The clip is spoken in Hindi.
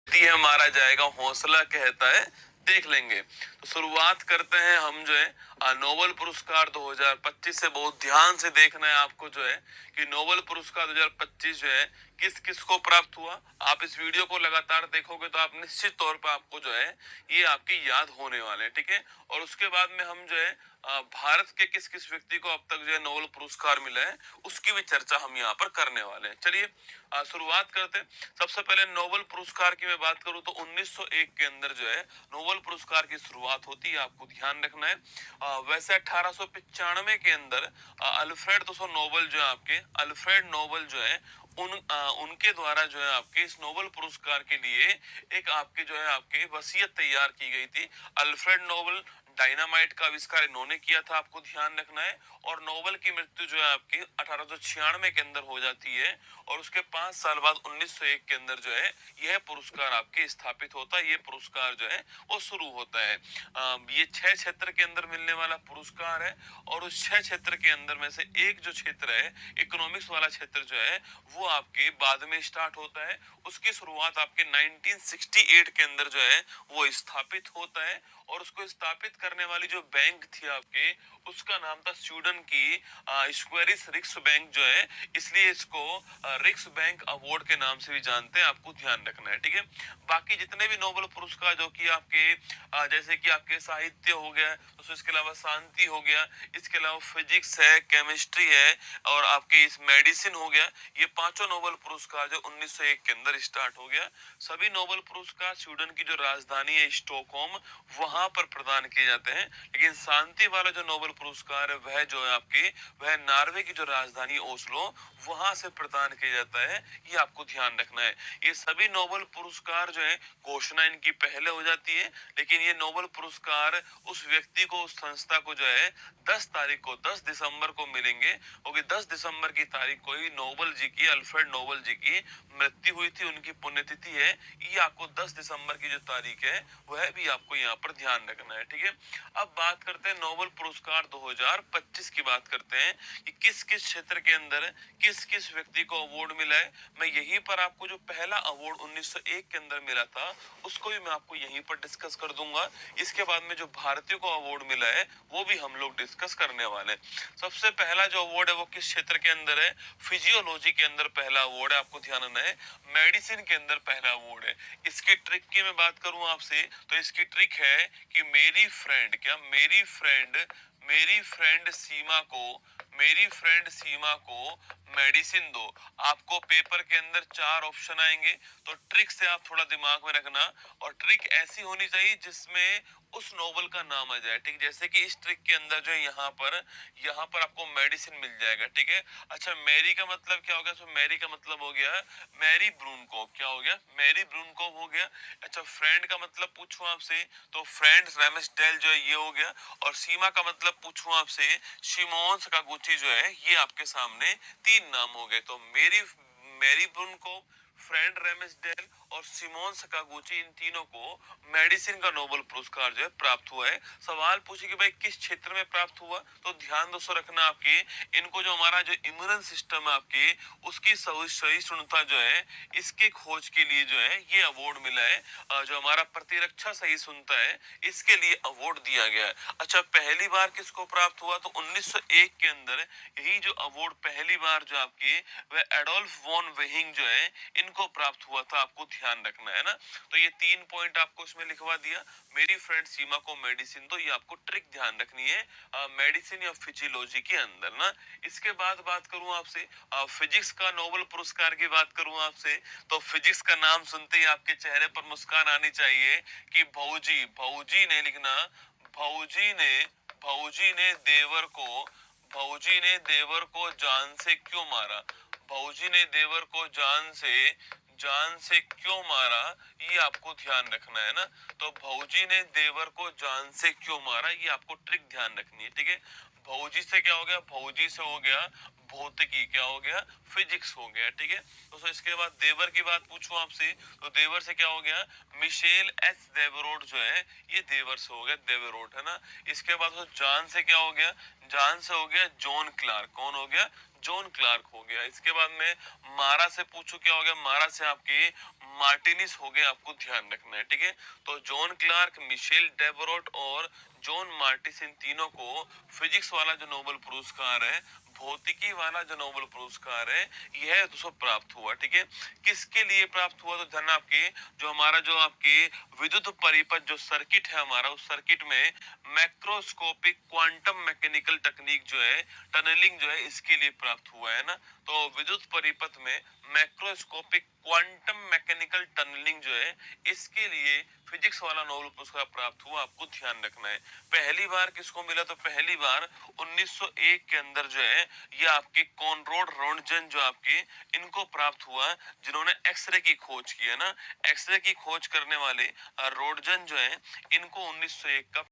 है मारा जाएगा, हौसला कहता है देख लेंगे। तो शुरुआत करते हैं हम जो है नोबेल पुरस्कार 2025 से। बहुत ध्यान से देखना है आपको जो है कि नोबेल पुरस्कार 2025 जो है किस किस को प्राप्त हुआ। आप इस वीडियो को लगातार देखोगे तो आप निश्चित तौर पर आपको जो है ये आपकी याद होने वाले हैं, ठीक है। और उसके बाद में हम जो है भारत के किस किस व्यक्ति को अब तक जो है नोबेल पुरस्कार मिला है उसकी भी चर्चा हम यहाँ पर करने वाले हैं। चलिए शुरुआत करते हैं। सबसे पहले नोबेल पुरस्कार की मैं बात करूं तो 1901 के अंदर जो है नोबेल पुरस्कार की शुरुआत होती है, आपको ध्यान रखना है। वैसे 1895 के अंदर नोबेल जो है आपके अल्फ्रेड नोबेल जो है उनके द्वारा जो है आपके इस नोबेल पुरस्कार के लिए एक आपके जो है आपके वसीयत तैयार की गई थी। अल्फ्रेड नोबेल डायनामाइट का आविष्कार इन्होंने किया था, आपको ध्यान रखना है। और नोबेल की मृत्यु जो है आपकी 1896 के अंदर हो जाती है और उसके 5 साल बाद 1901 के अंदर जो है यह पुरस्कार आपके स्थापित होता है। ये पुरस्कार जो है वो शुरू होता है। ये 6 क्षेत्र के अंदर मिलने वाला पुरस्कार है और उस 6 क्षेत्र के अंदर में से एक जो क्षेत्र है इकोनॉमिक्स वाला क्षेत्र जो है वो आपके बाद में स्टार्ट होता है। उसकी शुरुआत आपके 1968 के अंदर जो है वो स्थापित होता है और उसको स्थापित करने वाली जो बैंक थी आपके उसका नाम था स्वीडन की स्क्वेरिस रिक्स बैंक जो है, इसलिए इसको रिक्स बैंक अवार्ड के नाम से भी जानते हैं, आपको ध्यान रखना है, ठीक है। बाकी जितने भी नोबेल पुरस्कार जो कि आपके जैसे कि आपके साहित्य हो गया, तो इसके अलावा शांति हो गया, इसके अलावा फिजिक्स है, केमिस्ट्री है और आपके इस मेडिसिन हो गया, ये पांचों नोबेल पुरस्कार जो 1901 के अंदर स्टार्ट हो गया। सभी नोबेल पुरस्कार स्वीडन की जो राजधानी है स्टॉकहोम वहां पर प्रदान किए जाते हैं, लेकिन शांति वाला जो नोबेल पुरस्कार है वह जो है आपके वह नॉर्वे की जो राजधानी ओस्लो वहां से प्रदान किया जाता है। ये आपको ध्यान रखना है। ये सभी नोबेल पुरस्कार जो है घोषणा इनकी पहले हो जाती है, लेकिन ये नोबेल पुरस्कार उस व्यक्ति को उस संस्था को जो है 10 तारीख को 10 दिसंबर को मिलेंगे, क्योंकि 10 दिसंबर की तारीख को ही नोबेल जी की अल्फ्रेड नोबेल जी की मृत्यु हुई थी, उनकी पुण्यतिथि है। ये आपको 10 दिसंबर की जो तारीख है वह भी आपको यहाँ पर ध्यान रखना है, ठीक है। अब बात करते हैं नोबेल पुरस्कार 2025 की बात करते हैं कि किस किस क्षेत्र के अंदर किस किस व्यक्ति को अवार्ड मिला है। मैं यहीं पर आपको जो पहला अवार्ड 1901 के अंदर मिला था उसको भी मैं आपको यहीं पर डिस्कस कर दूंगा। इसके बाद में जो भारतीय को अवार्ड मिला है वो भी हम लोग डिस्कस करने वाले हैं। सबसे पहला जो अवार्ड है वो किस क्षेत्र के अंदर है? फिजियोलॉजी के अंदर पहला अवार्ड है, आपको ध्यान रखना है। मेडिसिन के अंदर पहला अवार्ड है। इसकी ट्रिक की मैं बात करूं आपसे तो इसकी ट्रिक है कि मेरी फ्रेंड सीमा को मेडिसिन दो। आपको पेपर के अंदर 4 ऑप्शन आएंगे, तो ट्रिक से आप थोड़ा दिमाग में रखना और ट्रिक ऐसी होनी चाहिए जिसमें उस नोवेल का नाम आ जाए, ठीक। जैसे कि इस ट्रिक के अंदर जो है यहाँ पर आपको मेडिसिन मिल जाएगा, ठीक है। अच्छा, मैरी का मतलब क्या हो गया? तो मैरी का मतलब हो गया मैरी ब्रूनकोव। क्या हो गया? मैरी ब्रूनकोव हो गया। अच्छा, फ्रेंड का मतलब पूछूं आपसे तो फ्रेंड रेमसडेल जो है ये हो गया। और सीमा का मतलब पूछूं आपसे शिमोन सकागुची जो है ये आपके सामने 3 नाम हो गए। तो मैरी ब्रूनकोव, फ्रेंड रेमसडेल और सिमोन सकागुची, इन तीनों को मेडिसिन का नोबेल पुरस्कार जो है प्राप्त हुआ है। सवाल पूछे कि भाई किस क्षेत्र में प्राप्त हुआ, तो ध्यान दोस्तों रखना आपके इनको जो हमारा जो इम्यून सिस्टम है आपके उसकी सहिष्णुता जो है इसके खोज के लिए जो है ये अवार्ड मिला है। जो हमारा प्रतिरक्षा सहिष्णुता है इसके लिए अवार्ड दिया गया है। अच्छा, पहली बार किसको प्राप्त हुआ? तो 1901 के अंदर यही जो अवार्ड पहली बार जो आपके वह एडोल्फ वॉन वेहिंग जो है इनको प्राप्त हुआ था, आपको ध्यान रखना है ना। तो ये 3 पॉइंट आपको इसमें लिखवा दिया। मेरी फ्रेंड सीमा को मेडिसिन, तो ये आपको ट्रिक ध्यान रखनी है मेडिसिन या फिजियोलॉजी के अंदर ना। इसके बाद बात करूं आपसे फिजिक्स का नोबेल पुरस्कार की बात करूं आपसे तो फिजिक्स का नाम सुनते ही आपके चेहरे पर मुस्कान आनी चाहिए कि भौजी ने लिखना। भौजी ने भौजी ने देवर को भौजी ने देवर को जान से क्यों मारा? भौजी ने देवर को जान से क्यों मारा, ये आपको ध्यान रखना है ना। तो भौजी ने देवर को जान से क्यों मारा, ये आपको ट्रिक ध्यान रखनी है, ठीक है। भौजी से क्या हो गया? भौजी से हो गया भौतिकी, क्या हो गया? फिजिक्स हो गया, ठीक है। तो इसके बाद देवर की बात पूछूं आपसे तो देवर से क्या हो गया? मिशेल एस देवरोट जो है ये देवर से हो गया, देवरोट है ना। इसके बाद तो जान से क्या हो गया? जान से हो गया जॉन क्लार्क। कौन हो गया? जॉन क्लार्क हो गया। इसके बाद में मारा से पूछो क्या हो गया, मारा से आपके मार्टिनिस हो गए, आपको ध्यान रखना है, ठीक है। तो जॉन क्लार्क, मिशेल डेबरॉट और जॉन मार्टिस, इन तीनों को फिजिक्स वाला जो नोबेल पुरस्कार है, भौतिकी वाला जो नोबेल पुरस्कार है, यह दोस्तों प्राप्त हुआ, ठीक है। किसके लिए प्राप्त हुआ, तो ध्यान आपके जो हमारा जो आपके विद्युत परिपथ जो सर्किट है हमारा, उस सर्किट में मैक्रोस्कोपिक क्वांटम मैकेनिकल टेक्निक जो है, टनलिंग जो है, इसके लिए प्राप्त हुआ है ना। तो विद्युत परिपथ में मैक्रोस्कोपिक क्वांटम मैकेनिकल टनलिंग जो है, इसके लिए फिजिक्स वाला नोबेल पुरस्कार प्राप्त हुआ, आपको ध्यान रखना है। पहली बार किसको मिला, तो पहली बार 1901 के अंदर जो है ये आपके कॉनराड रोन्टजन जो आपके इनको प्राप्त हुआ, जिन्होंने एक्सरे की खोज की है ना। एक्सरे की खोज करने वाले रोन्टजन जो है, इनको 1901 का